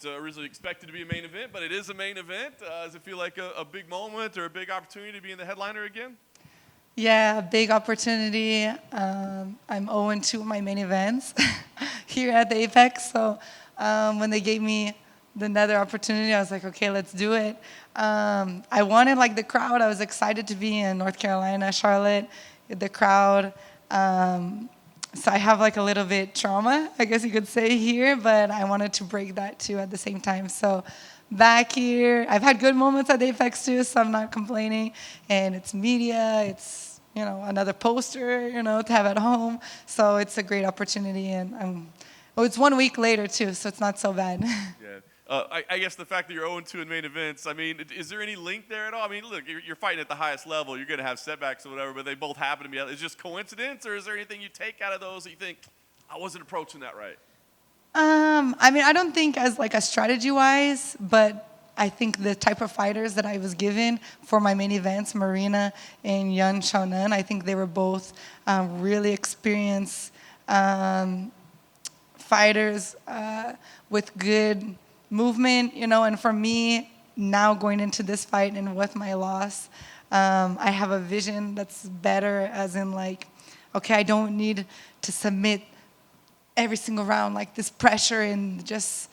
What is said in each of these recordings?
originally expected to be a main event, but it is a main event. Does it feel like a big moment or a big opportunity to be in the headliner again? Yeah, big opportunity. I'm 0-2 in my main events here at the Apex. So when they gave me another opportunity, I was like, okay, let's do it. I wanted like the crowd. I was excited to be in North Carolina, Charlotte, the crowd. So I have like a little bit trauma, I guess you could say here, but I wanted to break that too at the same time. So back here, I've had good moments at Apex too, so I'm not complaining. And it's media, it's another poster, to have at home. So it's a great opportunity, and it's 1 week later too, so it's not so bad. Yeah. I guess the fact that you're 0-2 in main events, I mean, is there any link there at all? I mean, look, you're fighting at the highest level. You're going to have setbacks or whatever, but they both happen to be. Is it just coincidence, or is there anything you take out of those that you think, I wasn't approaching that right? I mean, I don't think as like a strategy-wise, but I think the type of fighters that I was given for my main events, Marina and Yan Xiaonan, I think they were both really experienced fighters with good movement, and for me, now going into this fight and with my loss, I have a vision that's better, as in like, okay, I don't need to submit every single round, like this pressure and just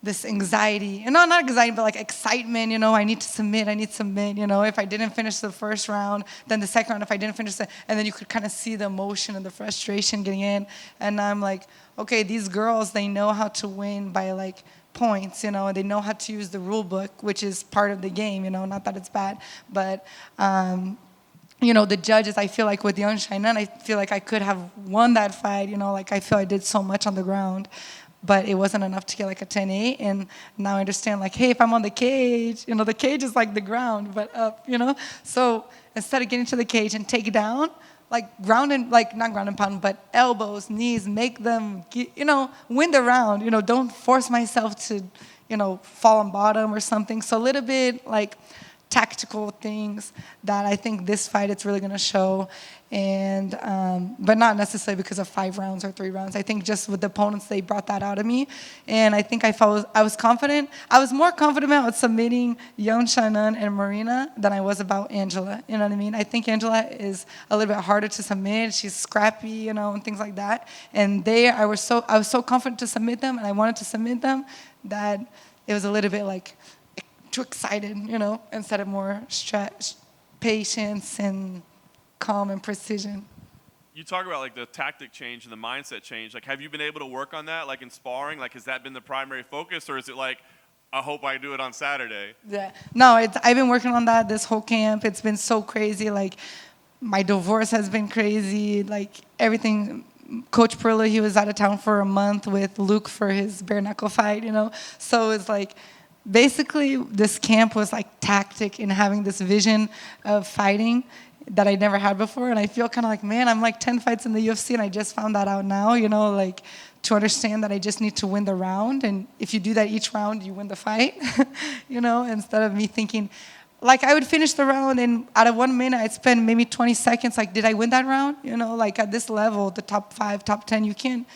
this anxiety. Not anxiety, but like excitement, I need to submit. If I didn't finish the first round, then the second round, if I didn't finish and then you could kind of see the emotion and the frustration getting in. And I'm like, okay, these girls, they know how to win by like points, they know how to use the rule book, which is part of the game, not that it's bad, but the judges, I feel like with Yan Xiaonan, I feel like I could have won that fight, like I feel I did so much on the ground, but it wasn't enough to get like a 10-8, and now I understand like, hey, if I'm on the cage, the cage is like the ground, but up, so instead of getting to the cage and take it down, like ground and like not ground and pound, but elbows, knees, make them, win the round. Don't force myself to, fall on bottom or something. So a little bit like tactical things that I think this fight it's really gonna show, and but not necessarily because of 5 rounds or 3 rounds. I think just with the opponents they brought that out of me, and I think I was confident. I was more confident about submitting Yan Xiaonan and Marina than I was about Angela. You know what I mean? I think Angela is a little bit harder to submit. She's scrappy, and things like that. And I was so confident to submit them, and I wanted to submit them that it was a little bit like too excited, instead of more patience and calm and precision. You talk about like the tactic change and the mindset change. Like, have you been able to work on that, like in sparring? Like, has that been the primary focus, or is it like, I hope I do it on Saturday? Yeah, no, I've been working on that this whole camp. It's been so crazy. Like, my divorce has been crazy. Like, everything. Coach Perla, he was out of town for a month with Luke for his bare knuckle fight, So it's like, basically, this camp was like tactic in having this vision of fighting that I never had before. And I feel kind of like, man, I'm like 10 fights in the UFC and I just found that out now, like to understand that I just need to win the round. And if you do that each round, you win the fight, instead of me thinking, like I would finish the round and out of 1 minute, I'd spend maybe 20 seconds, like, did I win that round? Like at this level, the top 5, top 10, you can't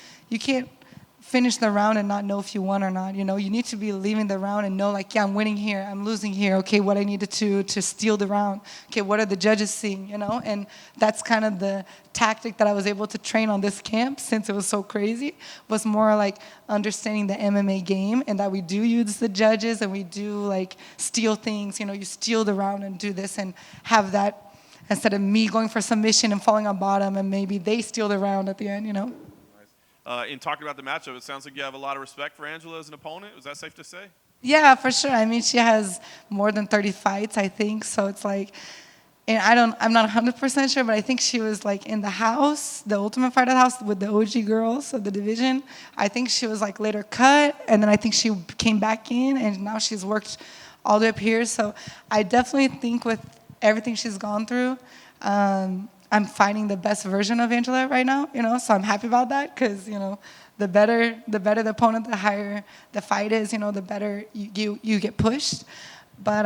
finish the round and not know if you won or not. You need to be leaving the round and know, like, yeah, I'm winning here, I'm losing here. Okay, what I needed to steal the round. Okay, what are the judges seeing? And that's kind of the tactic that I was able to train on this camp, since it was so crazy, was more like understanding the MMA game, and that we do use the judges and we do like steal things. You steal the round and do this and have that, instead of me going for submission and falling on bottom and maybe they steal the round at the end. In talking about the matchup, it sounds like you have a lot of respect for Angela as an opponent. Is that safe to say? Yeah, for sure. I mean, she has more than 30 fights, I think. So it's like, and I'm not 100% sure, but I think she was like in the house, the Ultimate Fighter house with the OG girls of the division. I think she was like later cut, and then I think she came back in, and now she's worked all the way up here. So I definitely think with everything she's gone through, I'm fighting the best version of Angela right now, so I'm happy about that, because, the better the opponent, the higher the fight is, the better you get pushed. But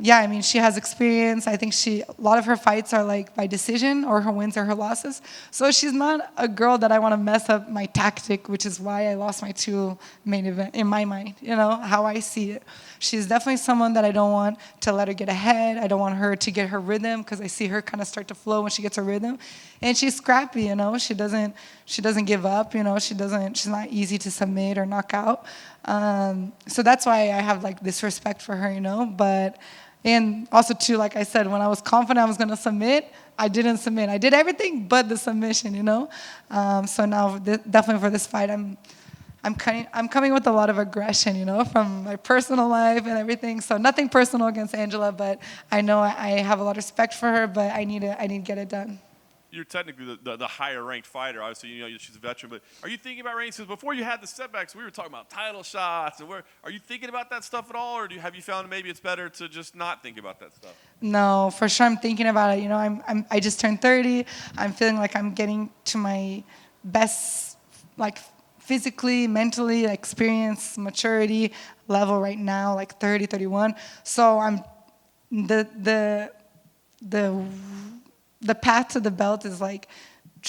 yeah, I mean, she has experience. I think a lot of her fights are like by decision, or her wins or her losses. So she's not a girl that I want to mess up my tactic, which is why I lost my 2 main event in my mind, how I see it. She's definitely someone that I don't want to let her get ahead. I don't want her to get her rhythm, because I see her kind of start to flow when she gets her rhythm. And she's scrappy, She doesn't give up, she's not easy to submit or knock out. So that's why I have like this respect for her, But and also too, like I said, when I was confident I was gonna submit, I didn't submit. I did everything but the submission, So now definitely for this fight, I'm coming with a lot of aggression, from my personal life and everything. So nothing personal against Angela, but I know I have a lot of respect for her, but I need to get it done. You're technically the higher ranked fighter. Obviously, she's a veteran. But are you thinking about rankings? Because before you had the setbacks, we were talking about title shots. And are you thinking about that stuff at all, or have you found maybe it's better to just not think about that stuff? No, for sure I'm thinking about it. I just turned 30. I'm feeling like I'm getting to my best, like physically, mentally, experience, maturity level right now, like 30, 31. So I'm the path to the belt is like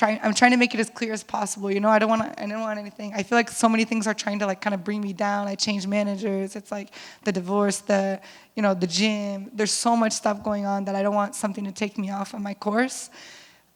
I'm trying to make it as clear as possible. I don't want anything. I feel like so many things are trying to like kind of bring me down. I changed managers. It's like the divorce, the gym. There's so much stuff going on that I don't want something to take me off of my course.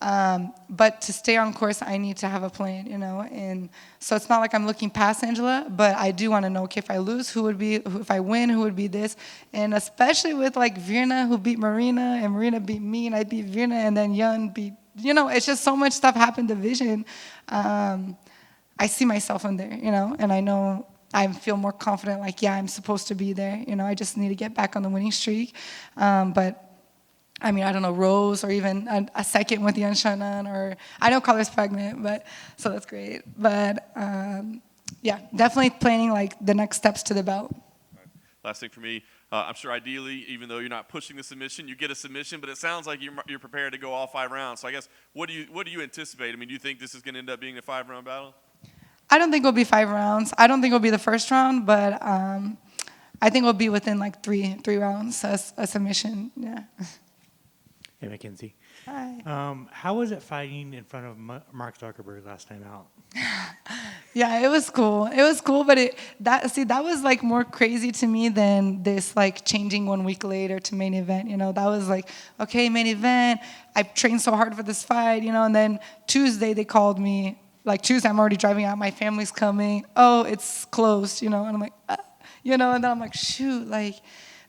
But to stay on course, I need to have a plan, and so it's not like I'm looking past Angela, but I do want to know, okay, if I lose, if I win, who would be this? And especially with like Virna, who beat Marina, and Marina beat me, and I beat Virna, and then Yun beat, it's just so much stuff happened division. I see myself in there, and I know I feel more confident, like, yeah, I'm supposed to be there, I just need to get back on the winning streak. But I mean, I don't know, Rose, or even a second with Yan Shannon, or I know Color's pregnant, but so that's great. But yeah, definitely planning like the next steps to the belt. Right. Last thing for me, I'm sure ideally, even though you're not pushing the submission, you get a submission, but it sounds like you're prepared to go all 5 rounds. So I guess what do you anticipate? I mean, do you think this is going to end up being a 5-round battle? I don't think it'll be 5 rounds. I don't think it'll be the first round, but I think it'll be within like three rounds, a submission. Yeah. Hey, Mackenzie. Hi. How was it fighting in front of Mark Zuckerberg last time out? Yeah, it was cool. It was cool, but that was like more crazy to me than this like changing 1 week later to main event. That was like, okay, main event. I trained so hard for this fight, and then Tuesday they called me. Like Tuesday, I'm already driving out. My family's coming. Oh, it's closed, and I'm like, and then I'm like, shoot, like.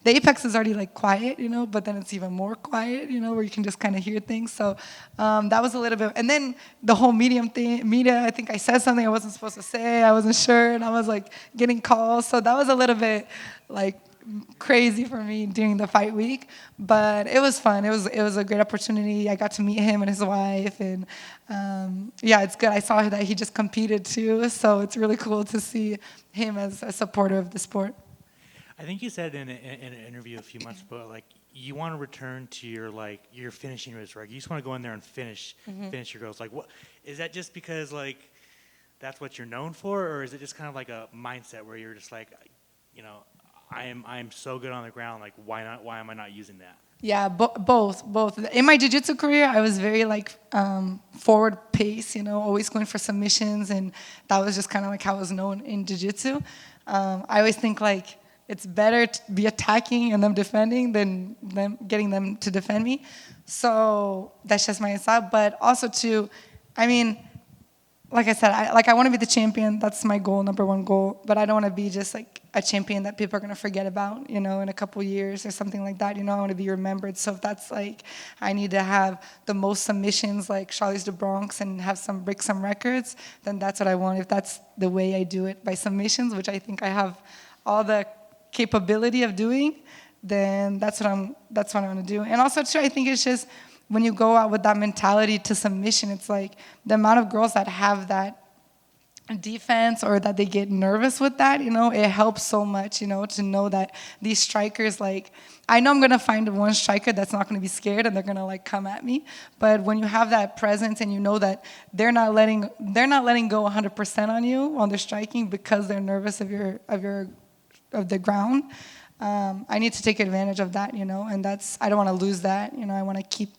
The apex is already like quiet, but then it's even more quiet, where you can just kind of hear things. So that was a little bit, and then the whole media, I think I said something I wasn't supposed to say. I wasn't sure, and I was like getting calls. So that was a little bit like crazy for me during the fight week, but it was fun. It was a great opportunity. I got to meet him and his wife, and yeah, it's good. I saw that he just competed too, so it's really cool to see him as a supporter of the sport. I think you said in an interview a few months ago, like you want to return to your finishing roots, right? You just want to go in there and finish your girls. Like, what is that? Just because like that's what you're known for, or is it just kind of like a mindset where you're just like, I am so good on the ground. Like, why not? Why am I not using that? Yeah, both. In my jiu-jitsu career, I was very like forward pace, always going for submissions, and that was just kind of like how I was known in jiu-jitsu. I always think like it's better to be attacking and them defending than them getting them to defend me. So that's just my insight. But also too, I mean, like I said, I want to be the champion. That's my goal, number one goal. But I don't want to be just like a champion that people are going to forget about, in a couple years or something like that. I want to be remembered. So if that's like, I need to have the most submissions like Charlize de Bronx and break some records, then that's what I want. If that's the way I do it by submissions, which I think I have all the capability of doing, then that's what I'm going to do. And also too, I think it's just when you go out with that mentality to submission, it's like the amount of girls that have that defense or that they get nervous with that, it helps so much, to know that these strikers, like, I know I'm going to find one striker that's not going to be scared and they're going to like come at me. But when you have that presence and you know that they're not letting go 100% on you on their striking because they're nervous of the ground, I need to take advantage of that, and I don't want to lose that. I want to keep,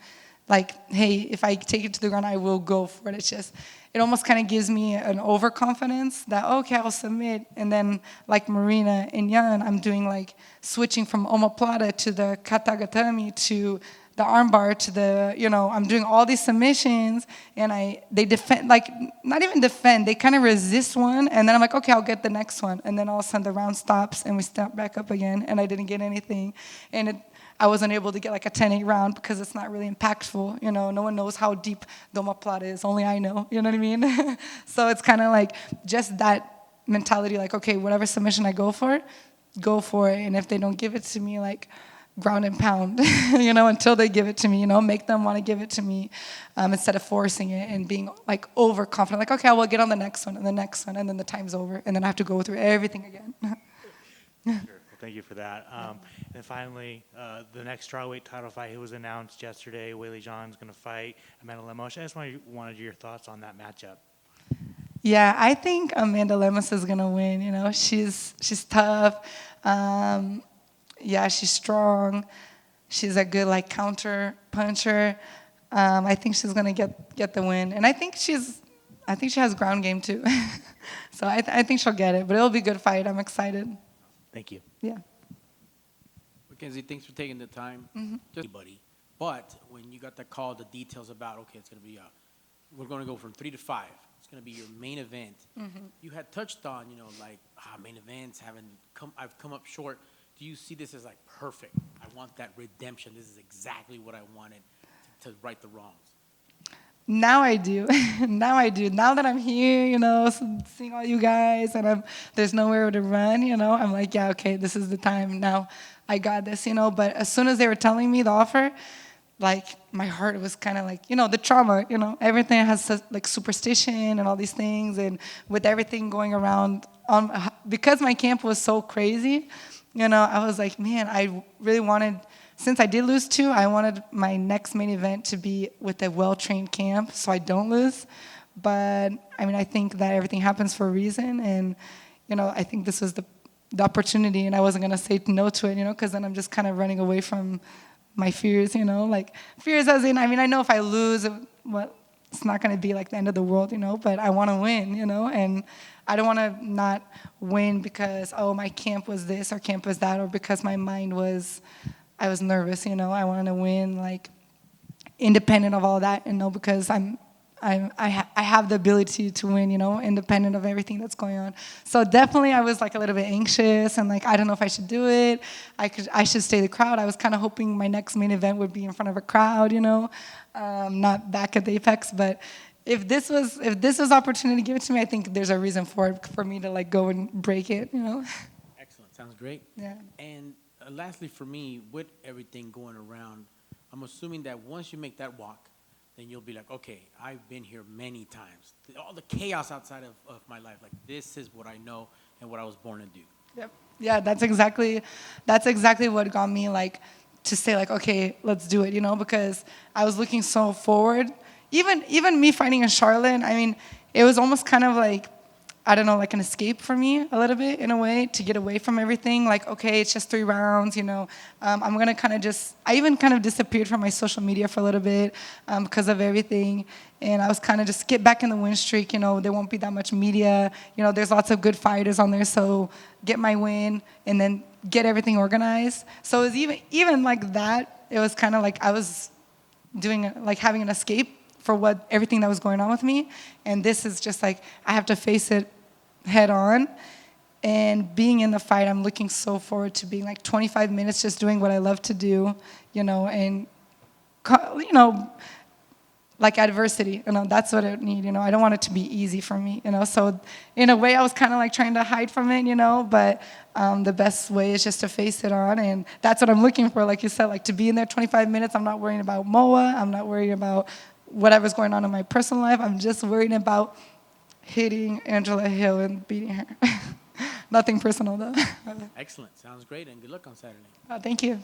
like, hey, if I take it to the ground, I will go for it. It's just, it almost kind of gives me an overconfidence that, okay, I'll submit. And then, like Marina and Jan, I'm doing, like, switching from omoplata to the katagatame to the armbar to the, I'm doing all these submissions, and they defend, like, not even defend, they kind of resist one, and then I'm like, okay, I'll get the next one. And then all of a sudden the round stops, and we start back up again, and I didn't get anything. And I wasn't able to get like a 10-8 round because it's not really impactful. No one knows how deep the omoplata is, only I know, you know what I mean? So it's kind of like just that mentality, like, okay, whatever submission I go for it, and if they don't give it to me, like, ground and pound, until they give it to me, make them want to give it to me, instead of forcing it and being, like, overconfident, like, okay, I will get on the next one, and then the time's over, and then I have to go through everything again. Sure. Well, thank you for that. And finally, the next strawweight title fight was announced yesterday. Weili Zhang's going to fight Amanda Lemos. I just wanted your thoughts on that matchup. Yeah, I think Amanda Lemos is going to win. She's tough. Yeah, she's strong. She's a good, like, counter puncher. I think she's gonna get the win, and I think she has ground game too. So I think she'll get it, but it'll be a good fight. I'm excited. Thank you. Yeah. Mackenzie, thanks for taking the time. Just anybody, but when you got the call, the details about, okay, it's gonna be we're gonna go from 3 to 5. It's gonna be your main event. You had touched on, like, main events I've come up short. Do you see this as, like, perfect? I want that redemption. This is exactly what I wanted to right the wrongs. Now I do. Now I do. Now that I'm here, seeing all you guys, and there's nowhere to run, I'm like, yeah, okay, this is the time. Now I got this, But as soon as they were telling me the offer, like, my heart was kind of like, the trauma, everything has, like, superstition and all these things, and with everything going around, because my camp was so crazy, I was like, man, I really wanted, since I did lose 2, I wanted my next main event to be with a well-trained camp so I don't lose. But, I think that everything happens for a reason, and, I think this was the opportunity, and I wasn't going to say no to it, because then I'm just kind of running away from my fears, like, fears as in, I know if I lose, it's not going to be like the end of the world, but I want to win, and I don't want to not win because, oh, my camp was this or camp was that, or because my mind I was nervous, I wanted to win, like, independent of all that, because I have the ability to win, independent of everything that's going on. So definitely I was, like, a little bit anxious and, like, I don't know if I should do it. I should stay the crowd. I was kind of hoping my next main event would be in front of a crowd, not back at the Apex. But if this was opportunity to give it to me, I think there's a reason for me to, like, go and break it, Excellent. Sounds great. Yeah. And lastly, for me, with everything going around, I'm assuming that once you make that walk, then you'll be like, okay, I've been here many times. All the chaos outside of my life, like, this is what I know and what I was born to do. Yep. Yeah, that's exactly what got me, like, to say, like, okay, let's do it, because I was looking so forward. Even me fighting in Charlotte, it was almost kind of like, I don't know, like an escape for me a little bit, in a way, to get away from everything. Like, okay, it's just 3 rounds, I'm going to kind of I even kind of disappeared from my social media for a little bit because of everything. And I was kind of just get back in the win streak, there won't be that much media. There's lots of good fighters on there, so get my win and then get everything organized. So it was even like that, it was kind of like I was doing, like, having an escape for everything that was going on with me. And this is just like, I have to face it head on. And being in the fight, I'm looking so forward to being, like, 25 minutes just doing what I love to do, and, like, adversity, that's what I need, I don't want it to be easy for me, So in a way, I was kind of, like, trying to hide from it, but the best way is just to face it on, and that's what I'm looking for, like you said, like, to be in there 25 minutes. I'm not worrying about MOA. I'm not worried about whatever's going on in my personal life. I'm just worried about hitting Angela Hill and beating her. Nothing personal, though. Excellent. Sounds great, and good luck on Saturday. Thank you.